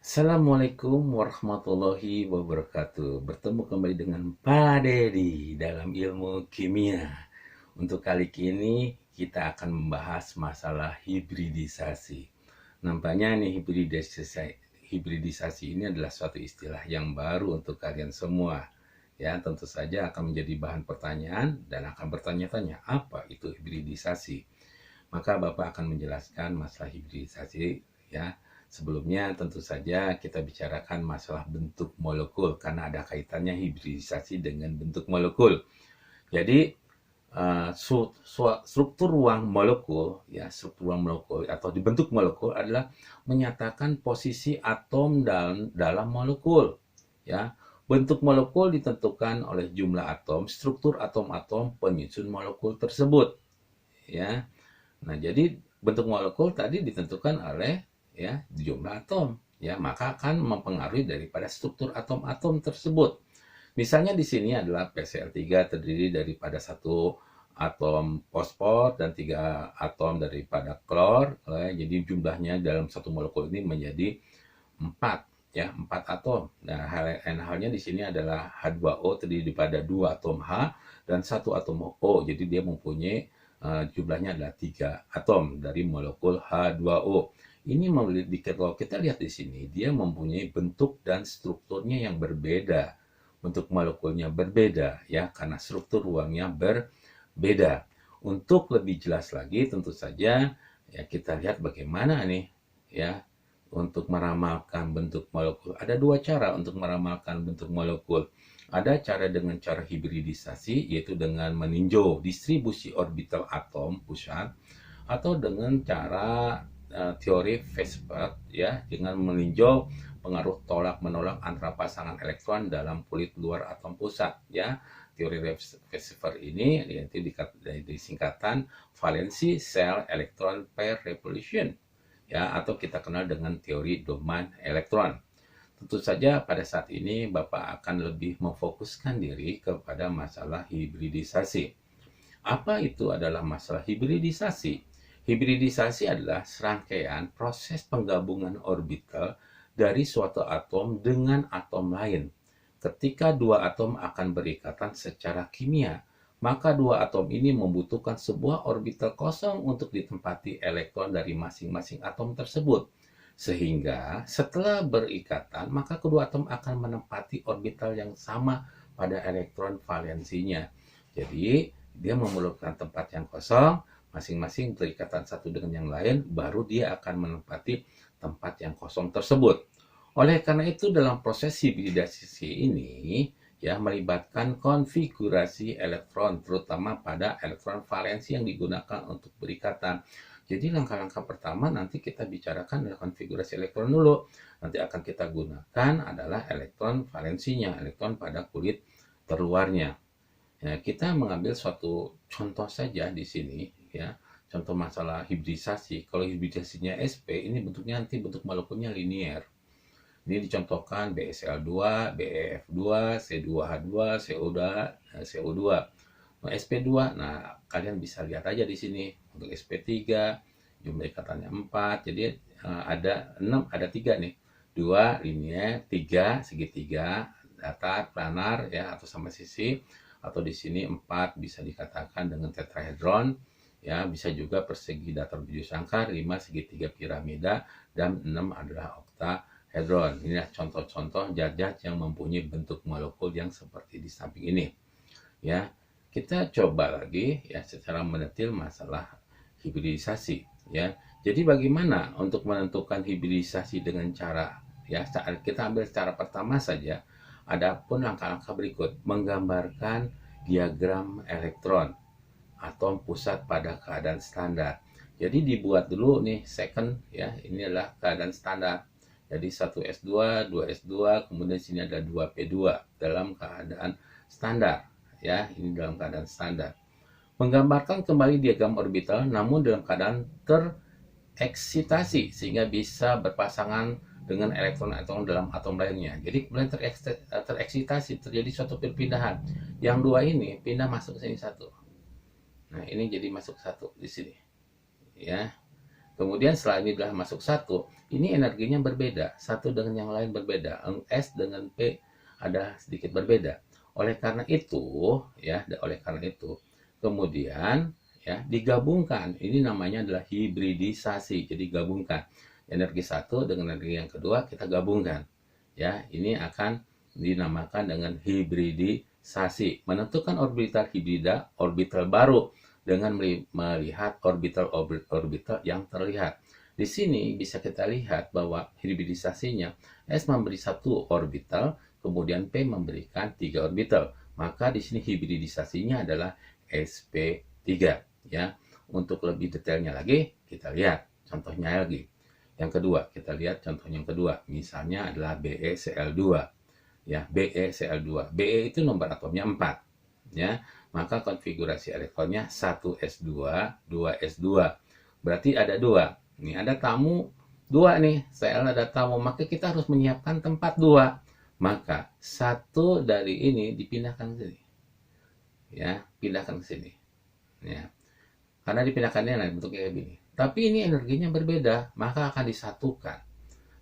Assalamualaikum warahmatullahi wabarakatuh. Bertemu kembali dengan Pak Dedi dalam ilmu kimia. Untuk kali ini kita akan membahas masalah hibridisasi. Nampaknya nih hibridisasi ini adalah suatu istilah yang baru untuk kalian semua. Ya, tentu saja akan menjadi bahan pertanyaan dan akan bertanya-tanya apa itu hibridisasi. Maka Bapak akan menjelaskan masalah hibridisasi ya. Sebelumnya tentu saja kita bicarakan masalah bentuk molekul karena ada kaitannya hibridisasi dengan bentuk molekul. Jadi struktur ruang molekul ya, struktur ruang molekul atau dibentuk molekul adalah menyatakan posisi atom dalam molekul ya. Bentuk molekul ditentukan oleh jumlah atom, struktur atom-atom penyusun molekul tersebut ya. Nah, jadi bentuk molekul tadi ditentukan oleh ya jumlah atom, ya maka akan mempengaruhi daripada struktur atom-atom tersebut. Misalnya di sini adalah PCl3 terdiri daripada satu atom fosfor dan 3 atom daripada klor. Jadi jumlahnya dalam satu molekul ini menjadi 4 ya, 4 atom. Nah, halnya di sini adalah H2O terdiri daripada 2 atom H dan 1 atom O. Jadi dia mempunyai jumlahnya adalah 3 atom dari molekul H2O. Ini kalau kita lihat di sini, dia mempunyai bentuk dan strukturnya yang berbeda. Bentuk molekulnya berbeda ya, karena struktur ruangnya berbeda. Untuk lebih jelas lagi, tentu saja ya kita lihat bagaimana nih ya untuk meramalkan bentuk molekul. Ada dua cara untuk meramalkan bentuk molekul. Ada cara dengan cara hibridisasi, yaitu dengan meninjau distribusi orbital atom pusat, atau dengan cara teori Weisbach ya, dengan meninjau pengaruh tolak-menolak antara pasangan elektron dalam kulit luar atom pusat ya. Teori Weisbach ini yaitu disingkatan valensi shell electron pair repulsion ya, atau kita kenal dengan teori domain elektron. Tentu saja pada saat ini Bapak akan lebih memfokuskan diri kepada masalah hibridisasi. Apa itu adalah masalah hibridisasi? Hibridisasi adalah serangkaian proses penggabungan orbital dari suatu atom dengan atom lain. Ketika dua atom akan berikatan secara kimia, maka dua atom ini membutuhkan sebuah orbital kosong untuk ditempati elektron dari masing-masing atom tersebut. Sehingga setelah berikatan, maka kedua atom akan menempati orbital yang sama pada elektron valensinya. Jadi, dia memerlukan tempat yang kosong, masing-masing berikatan satu dengan yang lain, baru dia akan menempati tempat yang kosong tersebut. Oleh karena itu, dalam proses hibridisasi ini, ya melibatkan konfigurasi elektron, terutama pada elektron valensi yang digunakan untuk berikatan. Jadi langkah-langkah pertama nanti kita bicarakan adalah konfigurasi elektron dulu. Nanti akan kita gunakan adalah elektron valensinya, elektron pada kulit terluarnya. Ya, kita mengambil suatu contoh saja di sini ya. Contoh masalah hibridisasi. Kalau hibridisasinya sp, ini bentuknya nanti bentuk molekulnya linier. Ini dicontohkan BSL2, BEF2, C2H2, CO2. Nah, SP2, nah kalian bisa lihat aja di sini untuk SP3 jumlah ikatannya 4. Jadi ada 6, ada 3 nih. 2 linier, 3 segitiga, datar, planar ya atau sama sisi, atau di sini 4 bisa dikatakan dengan tetrahedron ya, bisa juga persegi datar tujuh sangkar, 5 segitiga piramida, dan 6 adalah oktahedron. Inilah contoh-contoh zat-zat yang mempunyai bentuk molekul yang seperti di samping ini ya. Kita coba lagi ya secara mendetil masalah hibridisasi ya. Jadi bagaimana untuk menentukan hibridisasi dengan cara ya, kita ambil cara pertama saja. Adapun langkah-langkah berikut menggambarkan diagram elektron atom pusat pada keadaan standar. Jadi dibuat dulu nih second ya, ini adalah keadaan standar. Jadi 1s2, 2s2, kemudian sini ada 2p2 dalam keadaan standar ya, ini dalam keadaan standar. Menggambarkan kembali diagram orbital namun dalam keadaan tereksitasi sehingga bisa berpasangan dengan elektron-elektron dalam atom lainnya. Jadi kemudian tereksitasi, terjadi suatu perpindahan. Yang dua ini pindah masuk ke sini satu. Nah, ini jadi masuk satu di sini. Ya. Kemudian setelah ini sudah masuk satu, ini energinya berbeda, satu dengan yang lain berbeda. S dengan P ada sedikit berbeda. Oleh karena itu, kemudian ya digabungkan. Ini namanya adalah hibridisasi. Jadi gabungkan energi satu dengan energi yang kedua kita gabungkan. Ya, ini akan dinamakan dengan hibridisasi. Menentukan orbital hibrida, orbital baru dengan melihat orbital yang terlihat. Di sini bisa kita lihat bahwa hibridisasinya S memberi satu orbital, kemudian P memberikan 3 orbital. Maka di sini hibridisasinya adalah sp3 ya. Untuk lebih detailnya lagi kita lihat contohnya lagi. Yang kedua, kita lihat contoh yang kedua. Misalnya adalah BeCl2 ya, BeCl2. Be itu nomor atomnya 4 ya. Maka konfigurasi elektronnya 1s2, 2s2. Berarti ada 2. Ini ada tamu 2 nih, Cl ada tamu, maka kita harus menyiapkan tempat 2. Maka satu dari ini dipindahkan ke sini. Ya, pindahkan ke sini. Ya. Karena dipindahkannya nah, bentuknya kayak gini. Tapi ini energinya berbeda, maka akan disatukan.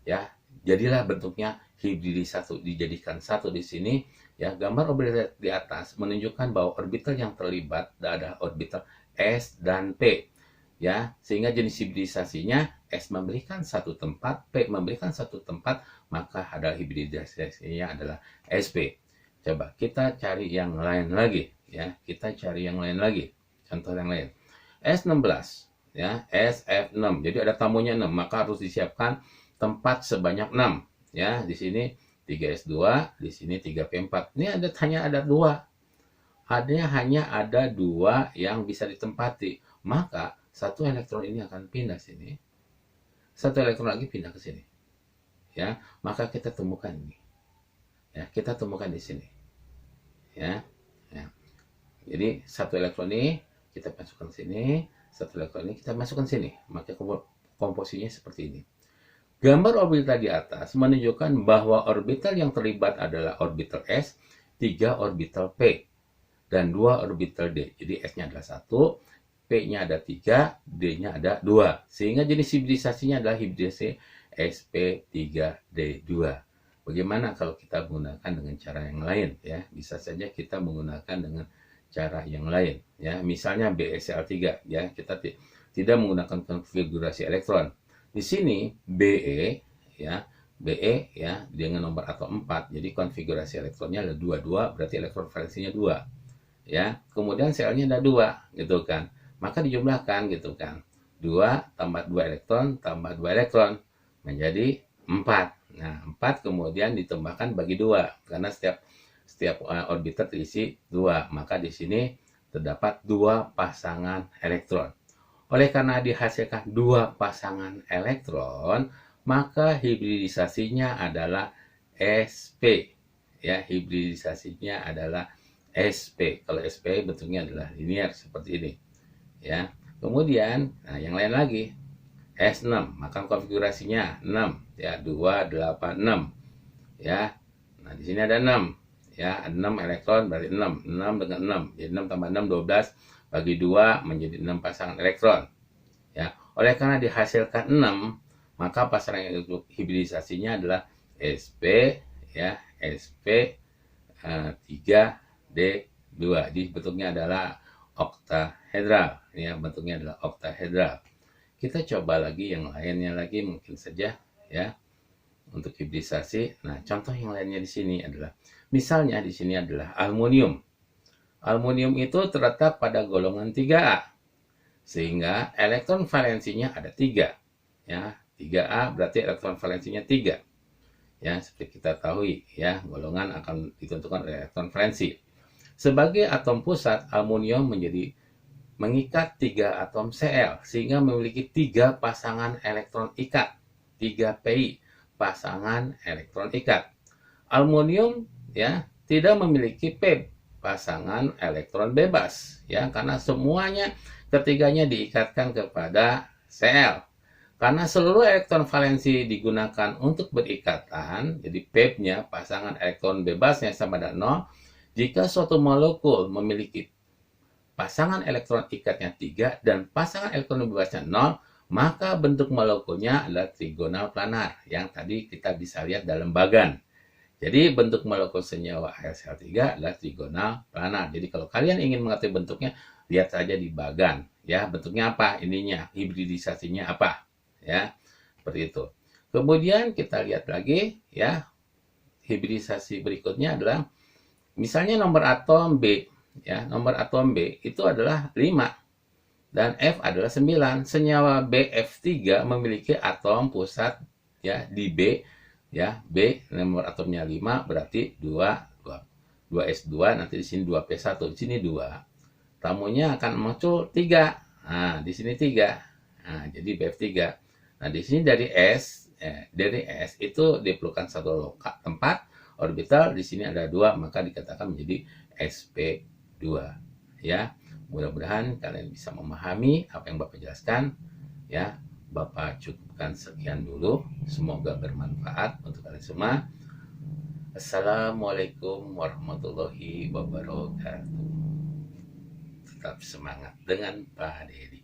Ya, jadilah bentuknya hibridisasi, dijadikan satu di sini. Ya, gambar orbital di atas menunjukkan bahwa orbital yang terlibat adalah orbital S dan P. Ya, sehingga jenis hibridisasinya S memberikan satu tempat, P memberikan satu tempat, maka adalah hibridisasinya adalah SP. Coba kita cari yang lain lagi, ya. Kita cari yang lain lagi. Contoh yang lain. S16, ya, SF6. Jadi ada tamunya 6, maka harus disiapkan tempat sebanyak 6, ya. Di sini 3s2, di sini 3p4. Ini hanya ada 2. Hanya ada 2 yang bisa ditempati. Maka satu elektron ini akan pindah sini. Satu elektron lagi pindah ke sini. Ya, maka kita temukan ini. Ya, kita temukan di sini. Ya. Ya. Jadi satu elektron ini kita masukkan sini, satu elektron ini kita masukkan sini. Maka komposisinya seperti ini. Gambar orbital di atas menunjukkan bahwa orbital yang terlibat adalah orbital S, 3 orbital P, dan 2 orbital D. Jadi S-nya adalah 1, P-nya ada 3, D-nya ada 2. Sehingga jenis hibridisasinya adalah hibridisasi sp3d2. Bagaimana kalau kita menggunakan dengan cara yang lain? Ya, bisa saja kita menggunakan dengan cara yang lain. Ya, misalnya BeCl3. Ya, kita tidak menggunakan konfigurasi elektron. Di sini Be ya, Be ya dengan nomor atom 4. Jadi konfigurasi elektronnya ada 22, berarti elektron valensinya 2. Ya. Kemudian Cl-nya ada 2 gitu kan. Maka dijumlahkan gitu kan. 2 tambah 2 elektron tambah 2 elektron menjadi 4. Nah, 4 kemudian ditambahkan bagi 2 karena setiap orbital terisi 2. Maka di sini terdapat 2 pasangan elektron. Oleh karena dihasilkan 2 pasangan elektron, maka hibridisasinya adalah sp. Ya, hibridisasinya adalah sp. Kalau sp bentuknya adalah linear seperti ini. Ya. Kemudian, nah yang lain lagi. S6, maka konfigurasinya 6. Ya, 2 8 6. Ya. Nah, di sini ada 6. Ya, 6 elektron berarti 6. 6 dengan 6. Jadi 6 tambah 6 12. Bagi 2 menjadi 6 pasangan elektron. Ya, oleh karena dihasilkan 6, maka pasangan hibridisasinya adalah sp ya, sp 3d2. Jadi bentuknya adalah oktahedral. Ya, bentuknya adalah oktahedral. Kita coba lagi yang lainnya lagi mungkin saja ya untuk hibridisasi. Nah, contoh yang lainnya di sini adalah misalnya di sini adalah aluminium. Aluminium itu terletak pada golongan 3A. Sehingga elektron valensinya ada 3. Ya, 3A berarti elektron valensinya 3. Ya, seperti kita tahu ya, golongan akan ditentukan oleh elektron valensi. Sebagai atom pusat, aluminium mengikat 3 atom Cl sehingga memiliki 3 pasangan elektron ikat. 3pi pasangan elektron ikat. Aluminium ya tidak memiliki P pasangan elektron bebas ya, karena semuanya ketiganya diikatkan kepada Cl. Karena seluruh elektron valensi digunakan untuk berikatan, jadi P-nya pasangan elektron bebasnya sama dengan 0. Jika suatu molekul memiliki pasangan elektron ikatnya 3 dan pasangan elektron bebasnya 0, maka bentuk molekulnya adalah trigonal planar yang tadi kita bisa lihat dalam bagan. Jadi bentuk molekul senyawa HCl3 adalah trigonal planar. Jadi kalau kalian ingin mengetahui bentuknya, lihat saja di bagan. Ya, bentuknya apa? Ininya, hibridisasinya apa? Ya, seperti itu. Kemudian kita lihat lagi, ya, hibridisasi berikutnya adalah misalnya nomor atom B. Ya, nomor atom B itu adalah 5 dan F adalah 9. Senyawa BF3 memiliki atom pusat ya di B. Ya, B nomor atomnya 5 berarti 2S2, nanti di sini 2P1, di sini 2. Tamunya akan muncul 3. Nah, di sini 3. Nah, jadi BF3. Nah, di sini dari S itu diperlukan satu tempat orbital, di sini ada 2, maka dikatakan menjadi sp2. Ya, mudah-mudahan kalian bisa memahami apa yang Bapak jelaskan. Ya, Bapak cukupkan sekian dulu. Semoga bermanfaat untuk kalian semua. Assalamualaikum warahmatullahi wabarakatuh. Tetap semangat dengan Pak Dedi.